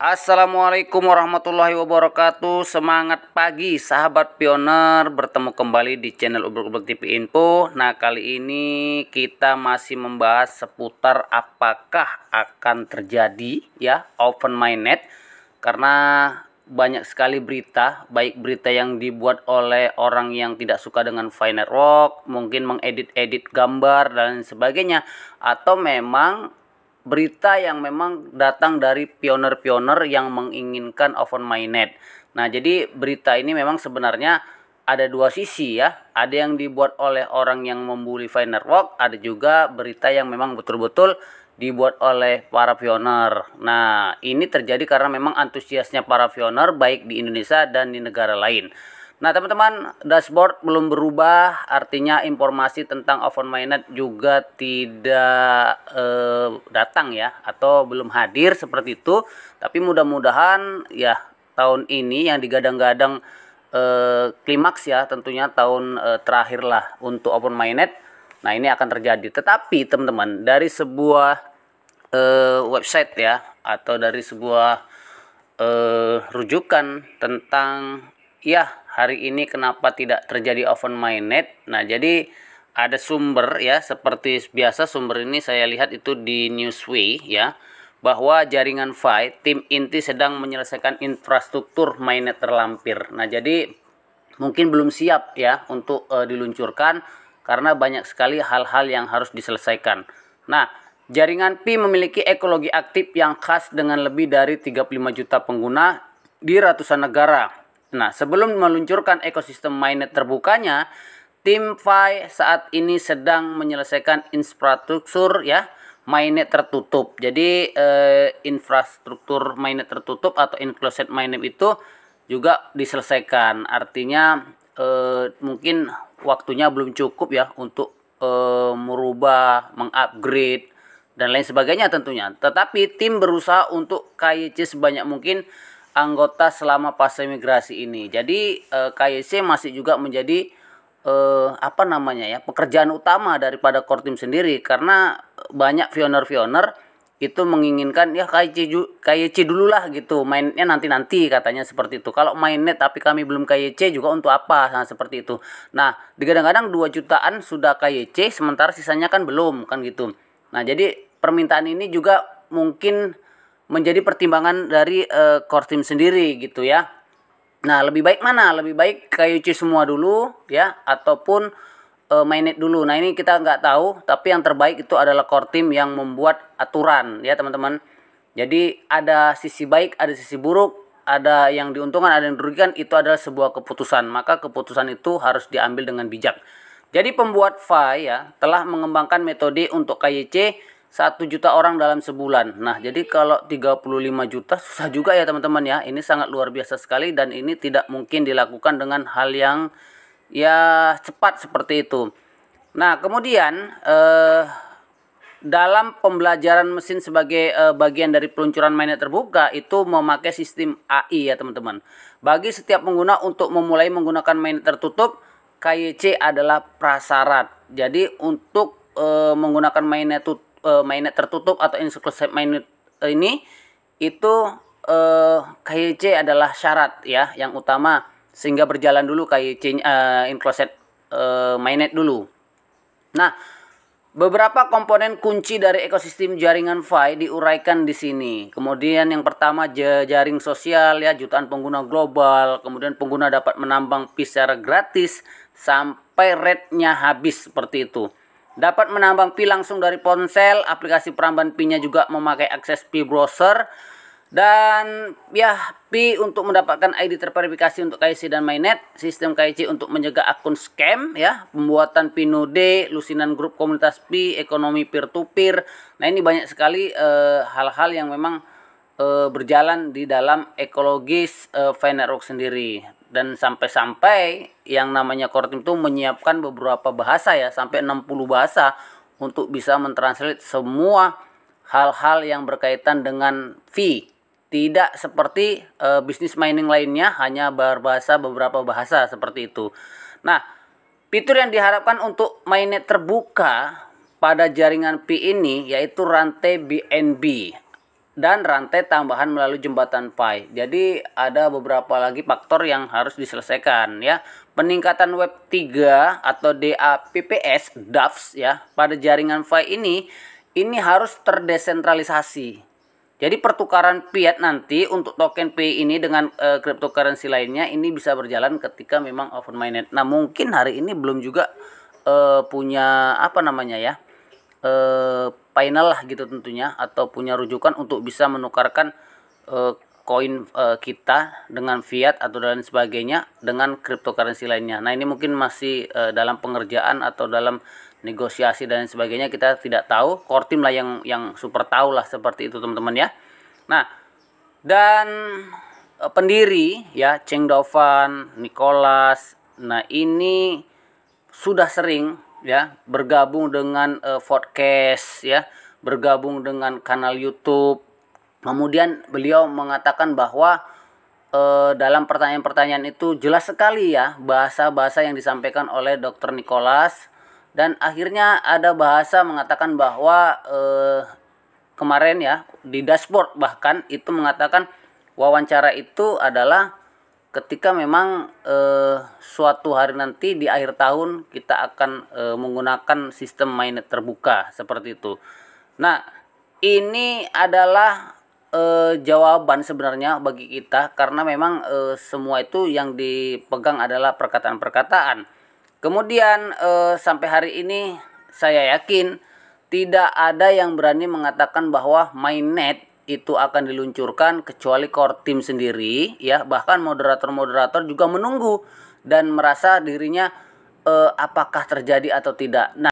Assalamualaikum warahmatullahi wabarakatuh. Semangat pagi sahabat pioner, bertemu kembali di channel Ubruk TV Info. Nah, kali ini kita masih membahas seputar apakah akan terjadi ya open mainnet, karena banyak sekali berita, baik berita yang dibuat oleh orang yang tidak suka dengan Fi Network, mungkin mengedit-edit gambar dan sebagainya, atau memang berita yang memang datang dari pioner-pioner yang menginginkan open mainnet. Nah, jadi berita ini memang sebenarnya ada dua sisi ya. Ada yang dibuat oleh orang yang membuli Fi Network, ada juga berita yang memang betul-betul dibuat oleh para pioner. Nah, ini terjadi karena memang antusiasnya para pioner baik di Indonesia dan di negara lain. Nah, teman-teman, dashboard belum berubah, artinya informasi tentang open mainnet juga tidak datang ya, atau belum hadir seperti itu. Tapi mudah-mudahan ya tahun ini yang digadang-gadang klimaks ya, tentunya tahun terakhir lah untuk open mainnet. Nah, ini akan terjadi. Tetapi teman-teman, dari sebuah website ya, atau dari sebuah rujukan tentang ya hari ini kenapa tidak terjadi open mainnet. Nah, jadi ada sumber ya, seperti biasa sumber ini saya lihat itu di Newsway ya, bahwa jaringan Fi tim inti sedang menyelesaikan infrastruktur mainnet terlampir. Nah, jadi mungkin belum siap ya untuk diluncurkan karena banyak sekali hal-hal yang harus diselesaikan. Nah, jaringan Pi memiliki ekologi aktif yang khas dengan lebih dari 35 juta pengguna di ratusan negara. Nah, sebelum meluncurkan ekosistem mainnet terbukanya, tim Fi saat ini sedang menyelesaikan infrastruktur ya mainnet tertutup. Jadi infrastruktur mainnet tertutup atau enclosed mainnet itu juga diselesaikan. Artinya mungkin waktunya belum cukup ya untuk merubah, mengupgrade dan lain sebagainya tentunya. Tetapi tim berusaha untuk KYC sebanyak mungkin anggota selama fase migrasi ini. Jadi KYC masih juga menjadi pekerjaan utama daripada core team sendiri, karena banyak pioner-pioner itu menginginkan ya KYC dulu lah gitu, mainnya nanti katanya seperti itu. Kalau mainnet tapi kami belum KYC juga untuk apa? Nah, seperti itu. Nah, kadang-kadang 2 jutaan sudah KYC sementara sisanya kan belum kan gitu. Nah, jadi permintaan ini juga mungkin menjadi pertimbangan dari core team sendiri gitu ya. Nah, lebih baik mana? Lebih baik KYC semua dulu ya, ataupun mainnet dulu. Nah, ini kita nggak tahu, tapi yang terbaik itu adalah core team yang membuat aturan ya teman-teman. Jadi ada sisi baik, ada sisi buruk, ada yang diuntungkan, ada yang dirugikan. Itu adalah sebuah keputusan, maka keputusan itu harus diambil dengan bijak. Jadi pembuat Fi ya telah mengembangkan metode untuk KYC 1 juta orang dalam sebulan. Nah, jadi kalau 35 juta susah juga ya teman-teman ya. Ini sangat luar biasa sekali dan ini tidak mungkin dilakukan dengan hal yang ya cepat seperti itu. Nah, kemudian dalam pembelajaran mesin sebagai bagian dari peluncuran mainnet terbuka itu memakai sistem AI ya teman-teman. Bagi setiap pengguna untuk memulai menggunakan mainnet tertutup, KYC adalah prasyarat. Jadi untuk menggunakan mainnet tertutup atau exclusive mainnet ini itu KYC adalah syarat ya yang utama, sehingga berjalan dulu KYC enclosed mainnet dulu. Nah, beberapa komponen kunci dari ekosistem jaringan Fi diuraikan di sini. Kemudian yang pertama jaring sosial ya, jutaan pengguna global. Kemudian pengguna dapat menambang Pi secara gratis sampai rate-nya habis seperti itu. Dapat menambang Pi langsung dari ponsel, aplikasi perambahan Pi-nya juga memakai akses Pi browser. Dan ya, Pi untuk mendapatkan ID terverifikasi untuk KYC dan mainnet, sistem KYC untuk mencegah akun scam ya, pembuatan Pi Node, lusinan grup komunitas Pi, ekonomi peer to peer. Nah, ini banyak sekali hal-hal yang memang berjalan di dalam ekologis Fi Network sendiri. Dan sampai-sampai yang namanya core team itu menyiapkan beberapa bahasa ya, sampai 60 bahasa untuk bisa mentranslate semua hal-hal yang berkaitan dengan Fi. Tidak seperti bisnis mining lainnya hanya berbahasa beberapa bahasa seperti itu. Nah, fitur yang diharapkan untuk mainnet terbuka pada jaringan Pi ini yaitu rantai BNB dan rantai tambahan melalui jembatan Pi. Jadi ada beberapa lagi faktor yang harus diselesaikan ya. Peningkatan Web 3 atau DApps ya pada jaringan Pi ini harus terdesentralisasi. Jadi pertukaran fiat nanti untuk token Pi ini dengan cryptocurrency lainnya ini bisa berjalan ketika memang open mainnet. Nah, mungkin hari ini belum juga punya apa namanya ya? Final lah gitu tentunya, atau punya rujukan untuk bisa menukarkan koin kita dengan fiat atau dan sebagainya dengan cryptocurrency lainnya. Nah, ini mungkin masih dalam pengerjaan atau dalam negosiasi dan sebagainya, kita tidak tahu. Core team lah yang super tahu lah seperti itu teman-teman ya. Nah, dan pendiri ya Cheng Dovan, Nicholas, nah ini sudah sering ya bergabung dengan podcast ya, bergabung dengan kanal YouTube. Kemudian beliau mengatakan bahwa dalam pertanyaan-pertanyaan itu jelas sekali ya bahasa-bahasa yang disampaikan oleh Dr. Nicholas, dan akhirnya ada bahasa mengatakan bahwa kemarin ya di dashboard bahkan itu mengatakan wawancara itu adalah ketika memang suatu hari nanti di akhir tahun kita akan menggunakan sistem mainnet terbuka seperti itu. Nah, ini adalah jawaban sebenarnya bagi kita, karena memang semua itu yang dipegang adalah perkataan-perkataan. Kemudian sampai hari ini saya yakin tidak ada yang berani mengatakan bahwa mainnet itu akan diluncurkan kecuali core team sendiri ya. Bahkan moderator-moderator juga menunggu dan merasa dirinya apakah terjadi atau tidak. Nah,